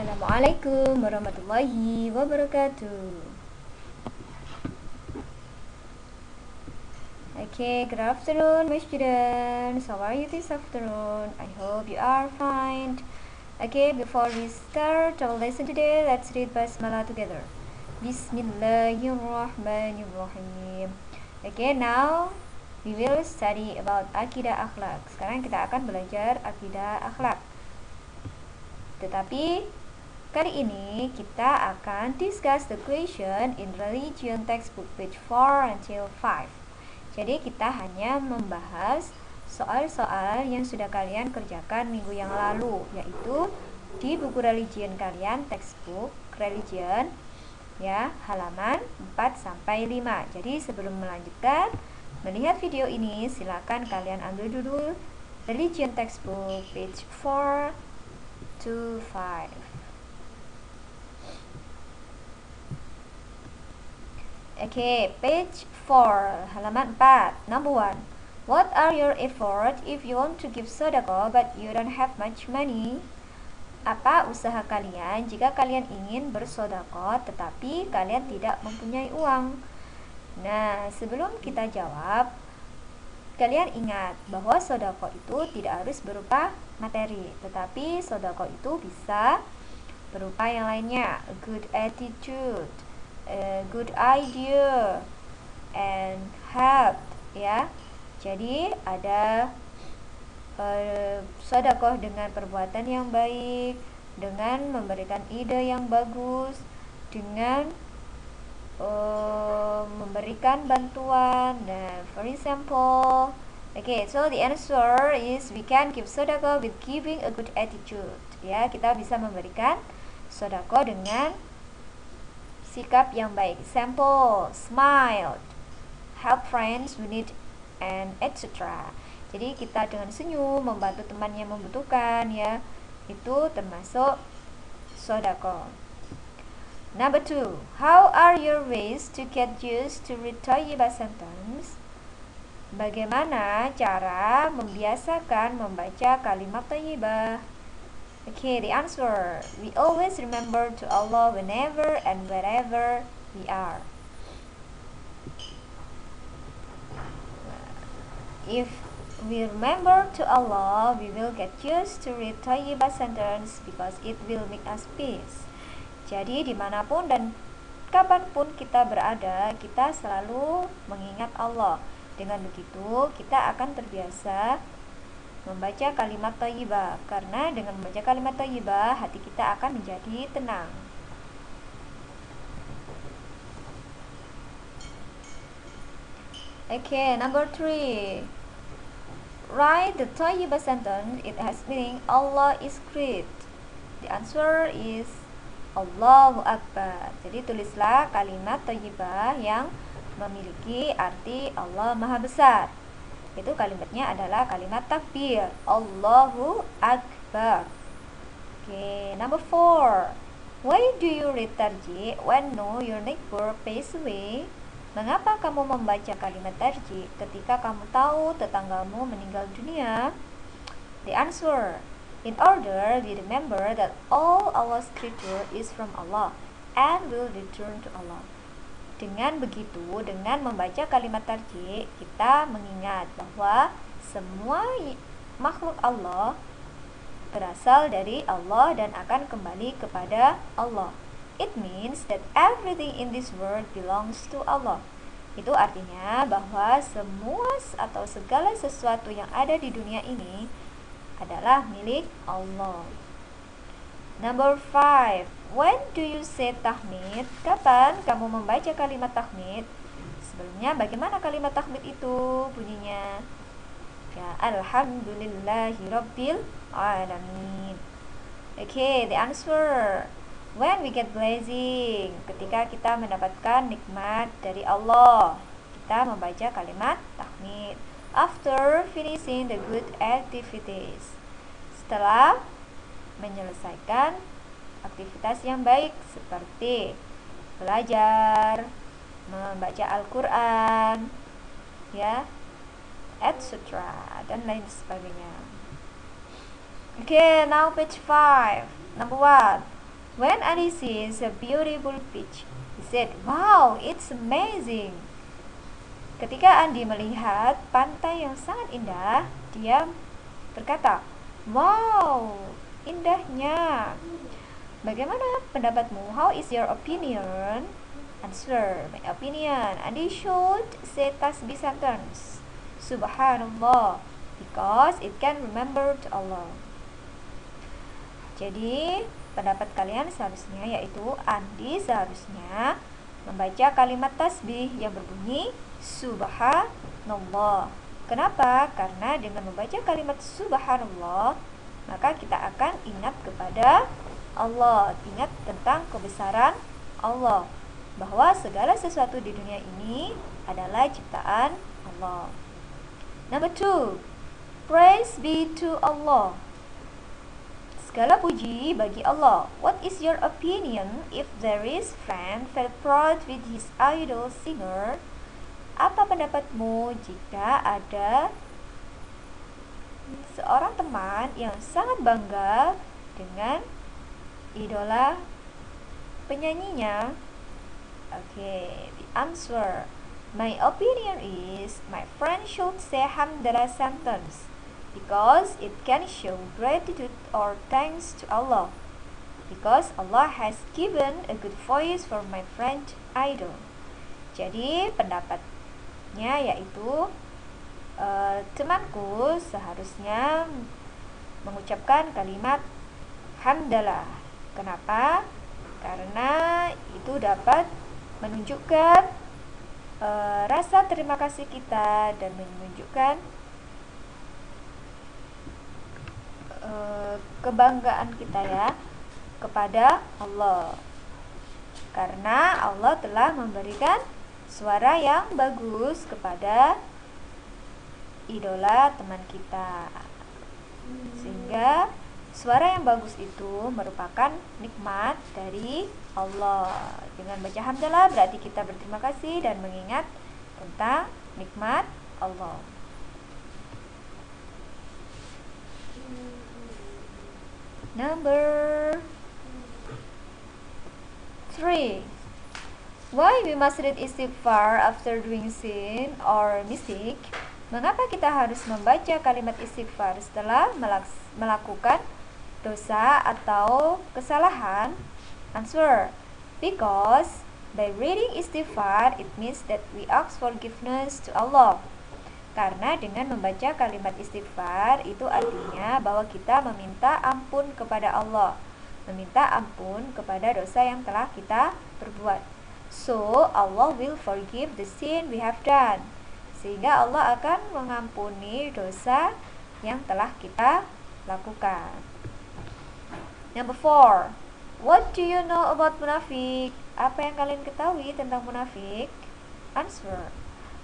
Assalamualaikum warahmatullahi wabarakatuh. Okay, good afternoon, my students. How are you this afternoon? I hope you are fine. Okay, before we start our lesson today, let's read Basmalah together. Bismillahirrahmanirrahim. Okay, now we will study about akidah akhlak. Sekarang kita akan belajar akidah akhlak. Tetapi kali ini kita akan discuss the question in religion textbook page 4 until 5. Jadi kita hanya membahas soal-soal yang sudah kalian kerjakan minggu yang lalu, yaitu di buku religion kalian, textbook religion ya, halaman 4 sampai 5. Jadi sebelum melanjutkan melihat video ini, silakan kalian ambil dulu religion textbook page 4 to 5. Okay, page 4, halaman 4. Number 1. What are your efforts if you want to give sedekah but you don't have much money? Apa usaha kalian jika kalian ingin bersedekah tetapi kalian tidak mempunyai uang? Nah, sebelum kita jawab, kalian ingat bahwa sedekah itu tidak harus berupa materi, tetapi sedekah itu bisa berupa yang lainnya, a good attitude, a good idea, and help, ya. Jadi ada sedekah dengan perbuatan yang baik, dengan memberikan ide yang bagus, dengan memberikan bantuan. Nah, for example, okay, so the answer is we can give sedekah with giving a good attitude. Ya, kita bisa memberikan sedekah dengan sikap yang baik. Example, smile, help friends who need, and etc. Jadi kita dengan senyum membantu teman yang membutuhkan, ya, itu termasuk sedekah. Number 2. How are your ways to get used to read Thayyibah sentence? Bagaimana cara membiasakan membaca kalimat Thayyibah? Okay, the answer. We always remember to Allah whenever and wherever we are. If we remember to Allah, we will get used to read Thayyibah sentence because it will make us peace. Jadi dimanapun dan kapanpun kita berada, kita selalu mengingat Allah. Dengan begitu kita akan terbiasa membaca kalimat thayyibah, karena dengan membaca kalimat thayyibah hati kita akan menjadi tenang. Okay, number 3. Write the thayyibah sentence. It has meaning Allah is great. The answer is Allahu Akbar. Jadi tulislah kalimat thayyibah yang memiliki arti Allah Maha Besar. Itu kalimatnya adalah kalimat takbir, Allahu Akbar. Okay, number 4. Why do you read tarjih when no your neighbor pass away? Mengapa kamu membaca kalimat tarjih ketika kamu tahu tetanggamu meninggal dunia? The answer. In order we remember that all Allah's creature is from Allah and will return to Allah. Dengan begitu, dengan membaca kalimat tarjih, kita mengingat bahwa semua makhluk Allah berasal dari Allah dan akan kembali kepada Allah. It means that everything in this world belongs to Allah. Itu artinya bahwa semua atau segala sesuatu yang ada di dunia ini adalah milik Allah. Number 5. When do you say tahmid? Kapan kamu membaca kalimat tahmid? Sebelumnya bagaimana kalimat tahmid itu bunyinya? Ya, alhamdulillahirabbil alamin. Okay, the answer. When we get blessing, ketika kita mendapatkan nikmat dari Allah, kita membaca kalimat tahmid. After finishing the good activities, setelah menyelesaikan aktivitas yang baik seperti belajar, membaca Al-Quran, ya, etc. dan lain sebagainya. Okay, now page 5. Number 1. When Andi sees a beautiful beach, he said, "Wow, it's amazing." Ketika Andi melihat pantai yang sangat indah, dia berkata, "Wow, indahnya." Bagaimana pendapatmu? How is your opinion? Answer, my opinion. Andi should say tasbih sentence. Subhanallah, because it can remember to Allah. Jadi, pendapat kalian seharusnya yaitu Andi seharusnya membaca kalimat tasbih yang berbunyi Subhanallah. Kenapa? Karena dengan membaca kalimat Subhanallah, maka kita akan ingat kepada Allah, ingat tentang kebesaran Allah, bahwa segala sesuatu di dunia ini adalah ciptaan Allah. Number 2, praise be to Allah. Segala puji bagi Allah. What is your opinion if there is friend felt proud with his idol singer? Apa pendapatmu jika ada seorang teman yang sangat bangga dengan idola penyanyinya? Okay, the answer. My opinion is my friend should say hamdalah sentence, because it can show gratitude or thanks to Allah, because Allah has given a good voice for my friend idol. Jadi pendapatnya yaitu temanku seharusnya mengucapkan kalimat hamdalah. Kenapa? Karena itu dapat menunjukkan rasa terima kasih kita dan menunjukkan kebanggaan kita ya kepada Allah, karena Allah telah memberikan suara yang bagus kepada idola teman kita, sehingga suara yang bagus itu merupakan nikmat dari Allah. Dengan baca hamdalah berarti kita berterima kasih dan mengingat tentang nikmat Allah. Number 3. Why we must read istighfar after doing sin or mistake? Mengapa kita harus membaca kalimat istighfar setelah melakukan dosa atau kesalahan? Answer, because by reading istighfar it means that we ask forgiveness to Allah. Karena dengan membaca kalimat istighfar itu artinya bahwa kita meminta ampun kepada Allah, meminta ampun kepada dosa yang telah kita perbuat. So Allah will forgive the sin we have done, sehingga Allah akan mengampuni dosa yang telah kita lakukan. Number 4, what do you know about munafik? Apa yang kalian ketahui tentang munafik? Answer,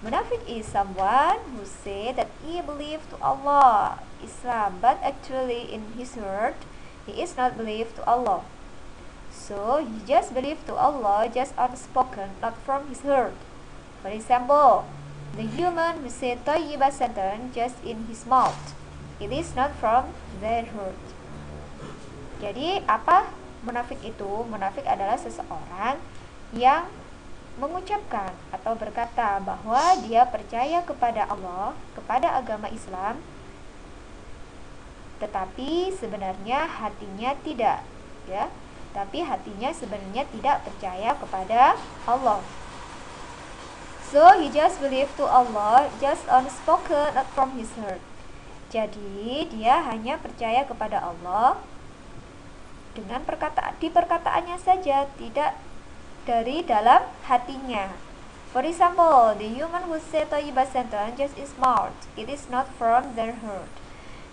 munafik is someone who say that he believe to Allah, Islam, but actually in his heart he is not believe to Allah. So he just believe to Allah just unspoken, not from his heart. For example, the human who say thayyibah sentence just in his mouth, it is not from their heart. Jadi apa munafik itu? Munafik adalah seseorang yang mengucapkan atau berkata bahwa dia percaya kepada Allah, kepada agama Islam, tetapi sebenarnya hatinya tidak, ya. Tapi hatinya sebenarnya tidak percaya kepada Allah. So he just believe to Allah just unspoken, not from his heart. Jadi dia hanya percaya kepada Allah dengan perkataannya saja, tidak dari dalam hatinya. For example, the human who say thayyibah sentence just is mouth, it is not from their heart.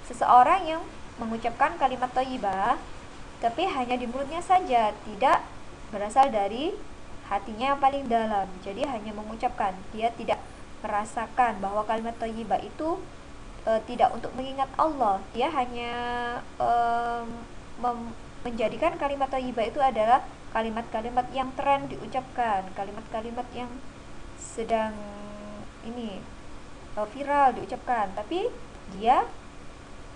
Seseorang yang mengucapkan kalimat thayyibah tapi hanya di mulutnya saja, tidak berasal dari hatinya yang paling dalam. Jadi hanya mengucapkan, dia tidak merasakan bahwa kalimat thayyibah itu tidak untuk mengingat Allah. Dia hanya menjadikan kalimat thayyibah itu adalah kalimat-kalimat yang tren diucapkan, kalimat-kalimat yang sedang viral diucapkan, tapi dia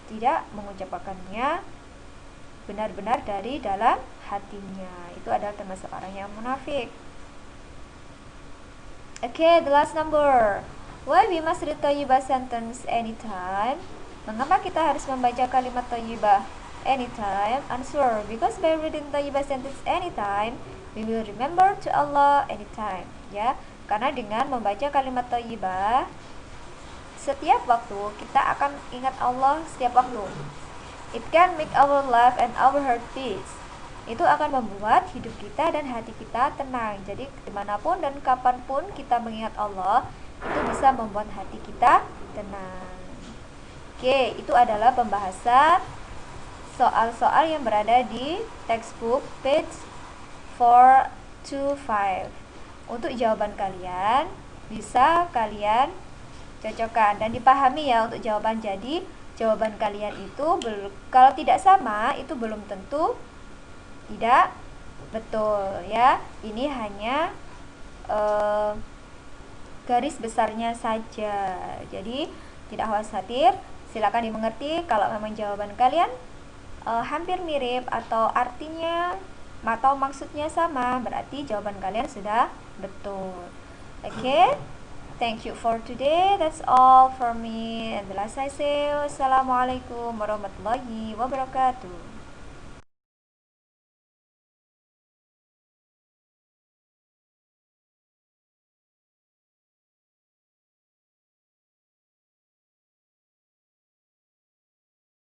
tidak mengucapkannya benar-benar dari dalam hatinya. Itu adalah termasuk orang yang munafik. Okay, the last number. Why we must read thayyibah sentence anytime? Mengapa kita harus membaca kalimat thayyibah anytime? Answer, because by reading thayyibah sentence anytime, we will remember to Allah anytime. Ya, karena dengan membaca kalimat thayyibah setiap waktu, kita akan ingat Allah setiap waktu. It can make our life and our heart peace. Itu akan membuat hidup kita dan hati kita tenang. Jadi dimanapun dan kapanpun kita mengingat Allah, itu bisa membuat hati kita tenang. Oke, itu adalah pembahasan soal-soal yang berada di textbook page 425. Untuk jawaban kalian bisa kalian cocokkan dan dipahami ya untuk jawaban. Jadi jawaban kalian itu kalau tidak sama itu belum tentu tidak betul ya. Ini hanya garis besarnya saja. Jadi tidak khawatir, silakan dimengerti kalau memang jawaban kalian hampir mirip atau artinya atau maksudnya sama, berarti jawaban kalian sudah betul. Okay, thank you for today. That's all for me. And the last I say, wassalamualaikum warahmatullahi wabarakatuh.